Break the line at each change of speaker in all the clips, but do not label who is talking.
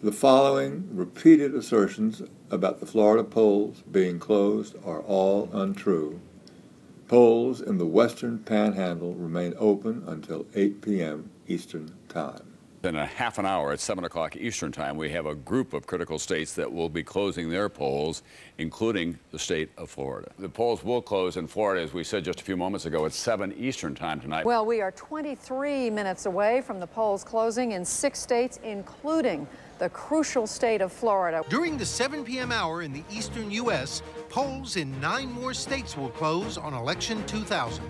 The following repeated assertions about the Florida polls being closed are all untrue. Polls in the Western Panhandle remain open until 8 p.m. Eastern Time.
In a half an hour at 7 o'clock Eastern Time, we have a group of critical states that will be closing their polls, including the state of Florida. The polls will close in Florida, as we said just a few moments ago, at 7 Eastern Time tonight.
Well, we are 23 minutes away from the polls closing in 6 states, including the crucial state of Florida.
During the 7 p.m. hour in the eastern U.S., polls in 9 more states will close on Election 2000.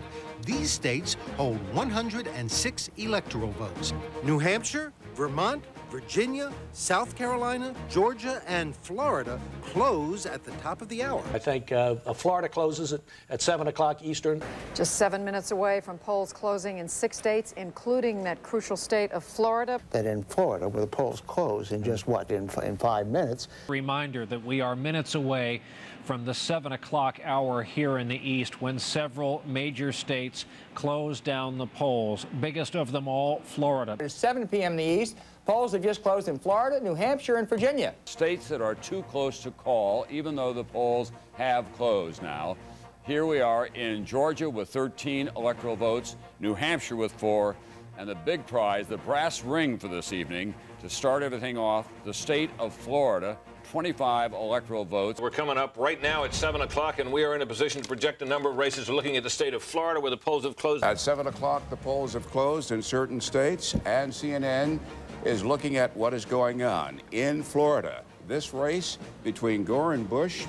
These states hold 106 electoral votes. New Hampshire, Vermont, Virginia, South Carolina, Georgia, and Florida close at the top of the hour.
I think Florida closes at 7 o'clock Eastern.
Just 7 minutes away from polls closing in 6 states, including that crucial state of Florida.
That in Florida, where the polls close in just what, in 5 minutes.
Reminder that we are minutes away from the 7 o'clock hour here in the East, when several major states close down the polls. Biggest of them all, Florida.
It's 7 p.m. in the East. Polls have just closed in Florida, New Hampshire, and Virginia.
States that are too close to call, even though the polls have closed now. Here we are in Georgia with 13 electoral votes, New Hampshire with 4, and the big prize, the brass ring for this evening, to start everything off, the state of Florida, 25 electoral votes.
We're coming up right now at 7 o'clock, and we are in a position to project a number of races. We're looking at the state of Florida, where the polls have closed.
At 7 o'clock, the polls have closed in certain states, and CNN is looking at what is going on in Florida. This race between Gore and Bush,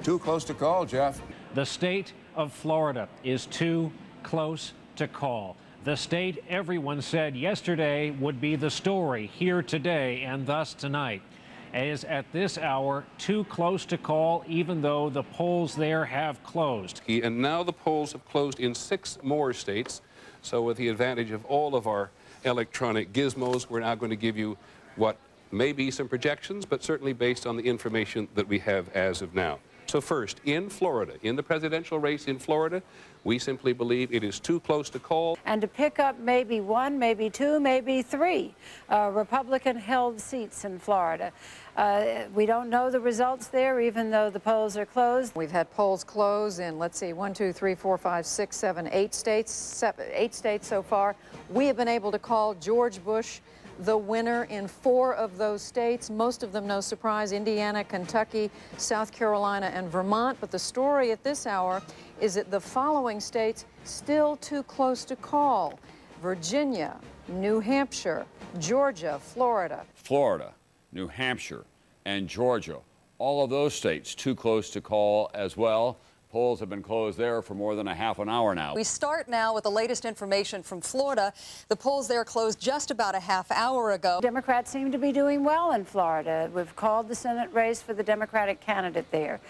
too close to call, Jeff.
The state of Florida is too close to call. The state everyone said yesterday would be the story here today and thus tonight is at this hour too close to call, even though the polls there have closed.
And now the polls have closed in 6 more states. So with the advantage of all of our electronic gizmos, we're now going to give you what may be some projections, but certainly based on the information that we have as of now. So first, in Florida, in the presidential race in Florida, we simply believe it is too close to call.
And to pick up maybe 1, maybe 2, maybe 3 Republican-held seats in Florida. We don't know the results there, even though the polls are closed.
We've had polls close in, let's see, 1, 2, 3, 4, 5, 6, 7, 8 states, 8 states so far. We have been able to call George Bush the winner in 4 of those states, most of them, no surprise, Indiana, Kentucky, South Carolina, and Vermont. But the story at this hour is that the following states still too close to call: Virginia, New Hampshire, Georgia, Florida.
Florida, New Hampshire, and Georgia, all of those states too close to call as well. Polls have been closed there for more than a half an hour now.
We start now with the latest information from Florida. The polls there closed just about a half hour ago.
Democrats seem to be doing well in Florida. We've called the Senate race for the Democratic candidate there.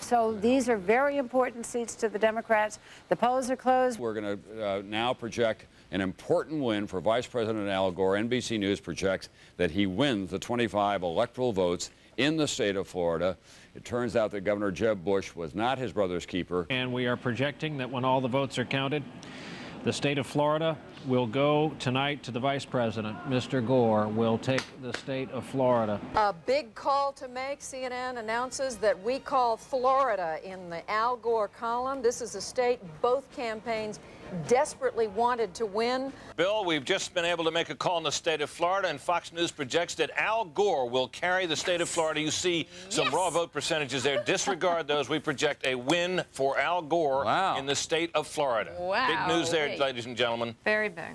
So these are very important seats to the Democrats. The polls are closed.
We're going to now project an important win for Vice President Al Gore. NBC News projects that he wins the 25 electoral votes in the state of Florida. It turns out that Governor Jeb Bush was not his brother's keeper.
And we are projecting that when all the votes are counted, the state of Florida will go tonight to the vice president. Mr. Gore will take the state of Florida.
A big call to make. CNN announces that we call Florida in the Al Gore column. This is a state both campaigns desperately wanted to win.
Bill, we've just been able to make a call in the state of Florida, and Fox News projects that Al Gore will carry the state of Florida. You see some raw vote percentages there. Disregard those. We project a win for Al Gore in the state of Florida.
Wow.
Big news there, ladies and gentlemen.
Very big.